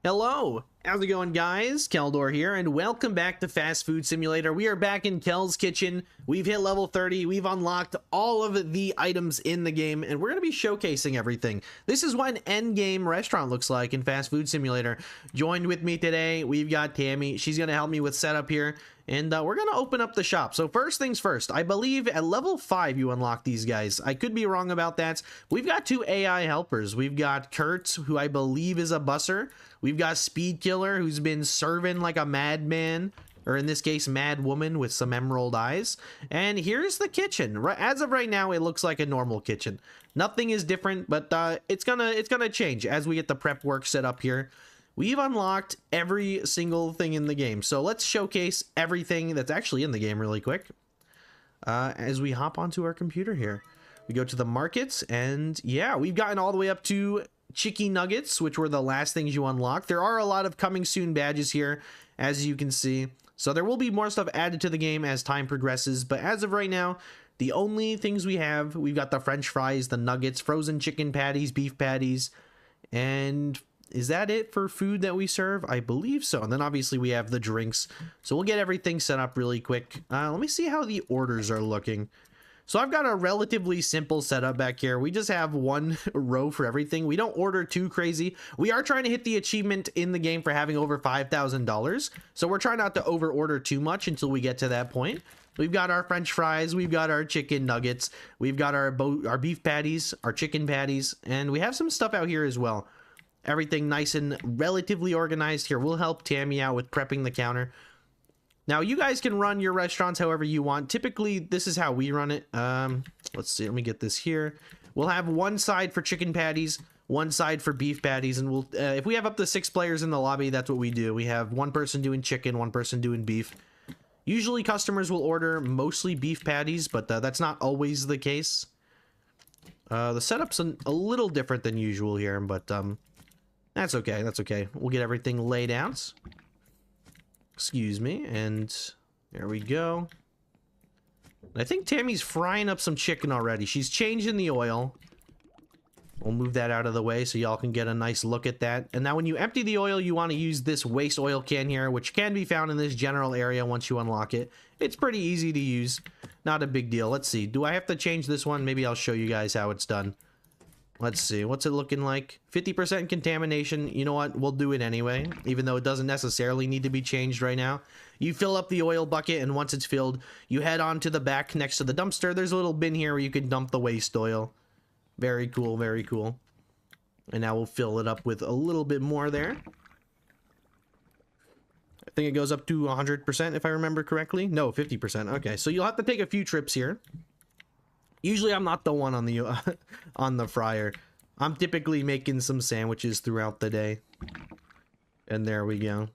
Hello, how's it going, guys? Keldor here, and welcome back to Fast Food Simulator. We are back in Kel's Kitchen. We've hit level 30. We've unlocked all of the items in the game, and we're going to be showcasing everything. This is what an end-game restaurant looks like in Fast Food Simulator. Joined with me today, we've got Tammy. She's going to help me with setup here, and we're going to open up the shop. So first things first, I believe at level 5 you unlock these guys. I could be wrong about that. We've got 2 AI helpers. We've got Kurt, who I believe is a busser. We've got Speed Killer, who's been serving like a madman, or in this case, mad woman with some emerald eyes. And here's the kitchen. As of right now, it looks like a normal kitchen. Nothing is different, but it's gonna change as we get the prep work set up here. We've unlocked every single thing in the game, so let's showcase everything that's actually in the game really quick. As we hop onto our computer here, we go to the markets, and yeah, we've gotten all the way up to Chicky Nuggets, which were the last things you unlock. There are a lot of coming soon badges here, as you can see. So there will be more stuff added to the game as time progresses. But as of right now, the only things we have, we've got the French fries, the nuggets, frozen chicken patties, beef patties. And is that it for food that we serve? I believe so. And then obviously we have the drinks. So we'll get everything set up really quick. Let me see how the orders are looking. So I've got a relatively simple setup back here. We just have one row for everything. We don't order too crazy. We are trying to hit the achievement in the game for having over $5,000. So we're trying not to over order too much until we get to that point. We've got our French fries. We've got our chicken nuggets. We've got our beef patties, our chicken patties, and we have some stuff out here as well. Everything nice and relatively organized here. We'll help Tammy out with prepping the counter. Now, you guys can run your restaurants however you want. Typically, this is how we run it. Let's see. Let me get this here. We'll have one side for chicken patties, one side for beef patties, and we'll if we have up to 6 players in the lobby, that's what we do. We have one person doing chicken, one person doing beef. Usually, customers will order mostly beef patties, but that's not always the case. The setup's a little different than usual here, but that's okay. That's okay. We'll get everything laid out. Excuse me, and there we go. I think Tammy's frying up some chicken already. She's changing the oil. We'll move that out of the way so y'all can get a nice look at that. And now when you empty the oil, you want to use this waste oil can here, which can be found in this general area once you unlock it. It's pretty easy to use. Not a big deal. Let's see. Do I have to change this one? Maybe I'll show you guys how it's done. Let's see, what's it looking like? 50% contamination. You know what? We'll do it anyway, even though it doesn't necessarily need to be changed right now. You fill up the oil bucket, and once it's filled, you head on to the back next to the dumpster. There's a little bin here where you can dump the waste oil. Very cool, very cool. And now we'll fill it up with a little bit more there. I think it goes up to 100% if I remember correctly. No, 50%. Okay, so you'll have to take a few trips here. Usually I'm not the one on the on the fryer. I'm typically making some sandwiches throughout the day. And there we go.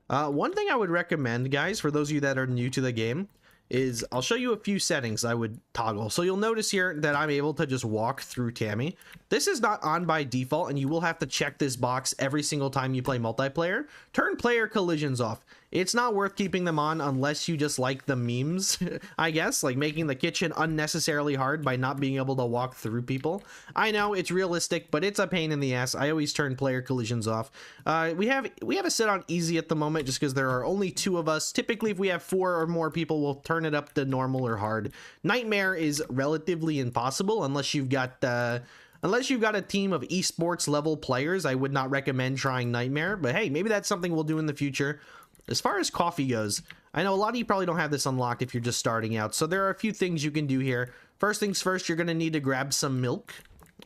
One thing I would recommend, guys, for those of you that are new to the game, is I'll show you a few settings I would toggle. So you'll notice here that I'm able to just walk through Tammy. This is not on by default, and you will have to check this box every single time you play multiplayer. Turn player collisions off. It's not worth keeping them on unless you just like the memes, I guess, like making the kitchen unnecessarily hard by not being able to walk through people. I know it's realistic, but it's a pain in the ass. I always turn player collisions off. We have it set on easy at the moment just because there are only 2 of us. Typically, if we have 4 or more people, we'll turn it up to normal or hard. Nightmare is relatively impossible unless you've got a team of esports level players. I would not recommend trying Nightmare, but hey, maybe that's something we'll do in the future. As far as coffee goes, I know a lot of you probably don't have this unlocked if you're just starting out, so there are a few things you can do here. First things first, you're going to need to grab some milk,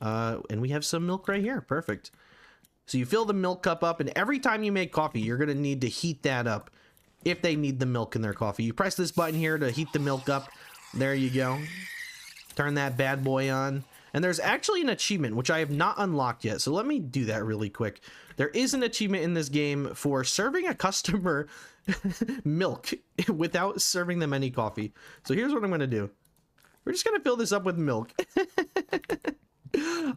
and we have some milk right here. Perfect. So you fill the milk cup up, and every time you make coffee, you're going to need to heat that up if they need the milk in their coffee. You press this button here to heat the milk up. There you go. Turn that bad boy on. And there's actually an achievement, which I have not unlocked yet. So let me do that really quick. There is an achievement in this game for serving a customer milk without serving them any coffee. So here's what I'm going to do. We're just going to fill this up with milk.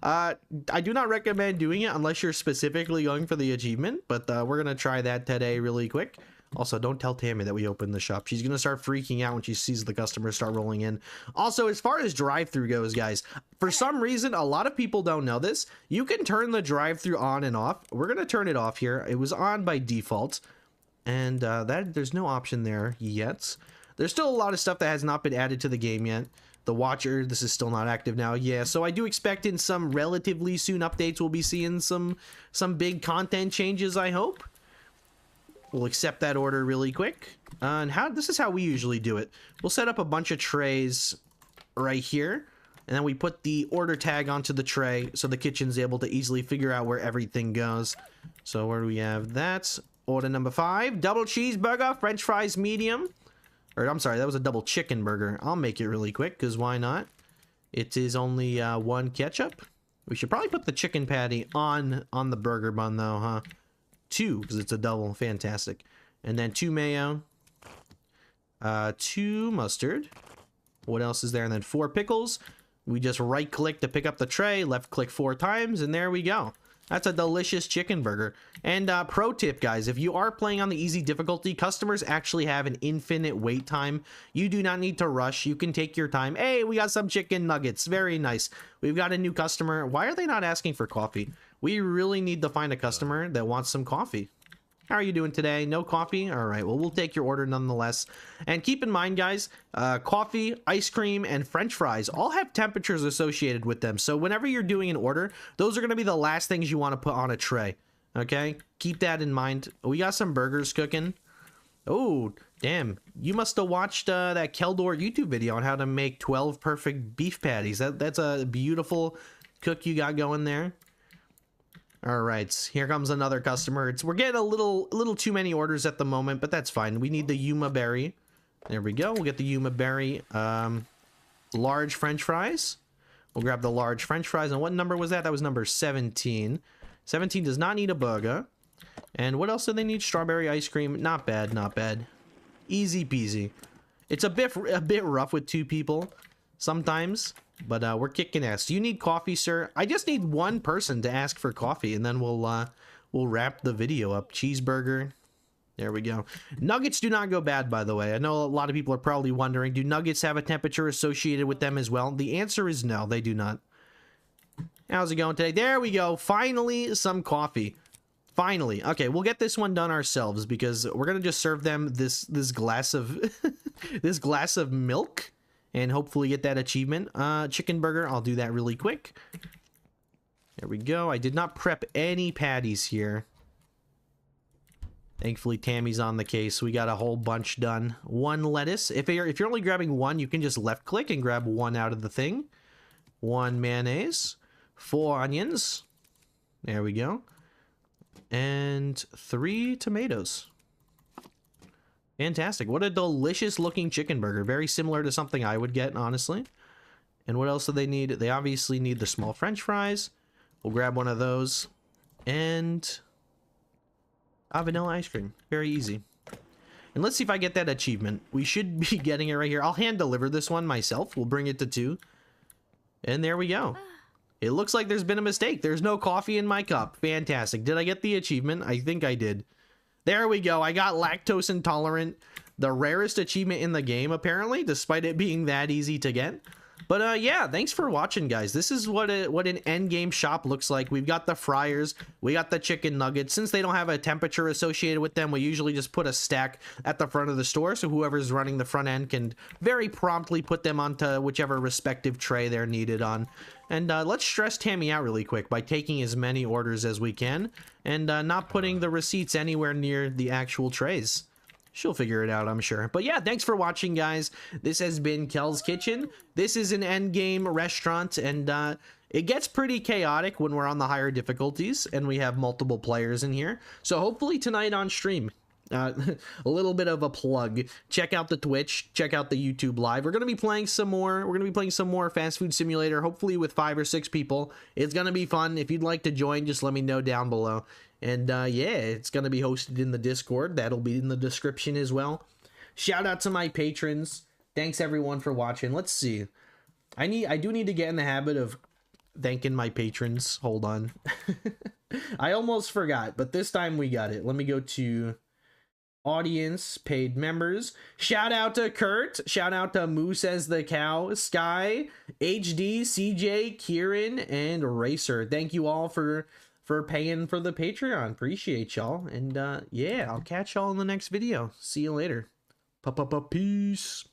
I do not recommend doing it unless you're specifically going for the achievement, but we're going to try that today really quick. Also, don't tell Tammy that we opened the shop. She's going to start freaking out when she sees the customers start rolling in. Also, as far as drive-thru goes, guys, for some reason, a lot of people don't know this. You can turn the drive-thru on and off. We're going to turn it off here. It was on by default. And there's no option there yet. There's still a lot of stuff that has not been added to the game yet. The Watcher, this is still not active now. Yeah, so I do expect in some relatively soon updates we'll be seeing some big content changes, I hope. We'll accept that order really quick. And this is how we usually do it. We'll set up a bunch of trays right here, and then we put the order tag onto the tray so the kitchen's able to easily figure out where everything goes. So where do we have that? Order number 5, double cheeseburger, French fries medium. Or I'm sorry, that was a double chicken burger. I'll make it really quick, because why not? It is only 1 ketchup. We should probably put the chicken patty on the burger bun though, huh? 2, because it's a double. Fantastic. And then 2 mayo. 2 mustard. What else is there? And then 4 pickles. We just right click to pick up the tray, left click 4 times, and there we go. That's a delicious chicken burger. And pro tip, guys, if you are playing on the easy difficulty, customers actually have an infinite wait time. You do not need to rush. You can take your time. Hey, we got some chicken nuggets. Very nice. We've got a new customer. Why are they not asking for coffee? We really need to find a customer that wants some coffee. How are you doing today? No coffee? All right, well, we'll take your order nonetheless. And keep in mind, guys, coffee, ice cream, and French fries all have temperatures associated with them. So whenever you're doing an order, those are going to be the last things you want to put on a tray. Okay? Keep that in mind. We got some burgers cooking. Oh, damn. You must have watched that Keldor YouTube video on how to make 12 perfect beef patties. That's a beautiful cook you got going there. All right, here comes another customer. We're getting a little too many orders at the moment, but that's fine. We need the Yuma berry. There we go. We'll get the Yuma berry. Large French fries. We'll grab the large French fries. And what number was that? That was number 17. 17 does not need a burger. And what else do they need? Strawberry ice cream. Not bad, not bad. Easy peasy. It's a bit rough with 2 people sometimes. But we're kicking ass. Do you need coffee, sir? I just need 1 person to ask for coffee, and then we'll wrap the video up. Cheeseburger. There we go. Nuggets do not go bad, by the way. I know a lot of people are probably wondering, do nuggets have a temperature associated with them as well? The answer is no, they do not. How's it going today? There we go. Finally, some coffee. Finally. Okay, we'll get this one done ourselves because we're gonna just serve them this glass of this glass of milk. And hopefully get that achievement. Chicken burger, I'll do that really quick. There we go. I did not prep any patties here. Thankfully, Tammy's on the case. We got a whole bunch done. 1 lettuce. If you're only grabbing 1, you can just left click and grab 1 out of the thing. 1 mayonnaise. 4 onions. There we go. And 3 tomatoes. Fantastic. What a delicious looking chicken burger. Very similar to something I would get, honestly. And what else do they need? They obviously need the small French fries. We'll grab 1 of those. And vanilla ice cream. Very easy. And let's see if I get that achievement. We should be getting it right here. I'll hand deliver this one myself. We'll bring it to 2. And there we go. It looks like there's been a mistake. There's no coffee in my cup. Fantastic. Did I get the achievement? I think I did. There we go. I got lactose intolerant, the rarest achievement in the game, apparently, despite it being that easy to get. But yeah, thanks for watching, guys. This is what an end game shop looks like. We've got the fryers, we got the chicken nuggets. Since they don't have a temperature associated with them, we usually just put a stack at the front of the store, so whoever's running the front end can very promptly put them onto whichever respective tray they're needed on. And let's stress Tammy out really quick by taking as many orders as we can and not putting the receipts anywhere near the actual trays. She'll figure it out, I'm sure. But yeah, thanks for watching, guys. This has been Kel's Kitchen. This is an endgame restaurant, and it gets pretty chaotic when we're on the higher difficulties and we have multiple players in here. So hopefully tonight on stream, a little bit of a plug. Check out the Twitch, check out the YouTube live. We're going to be playing some more. We're going to be playing some more Fast Food Simulator, hopefully with 5 or 6 people. It's going to be fun. If you'd like to join, just let me know down below. And yeah, it's going to be hosted in the Discord. That'll be in the description as well. Shout out to my patrons. Thanks everyone for watching. Let's see. I do need to get in the habit of thanking my patrons. Hold on. I almost forgot, but this time we got it. Let me go to audience, paid members. Shout out to Kurt. Shout out to Moose as the Cow, Sky, HD, CJ, Kieran, and Racer. Thank you all for paying for the Patreon. Appreciate y'all. And yeah, I'll catch y'all in the next video. See you later. Peace.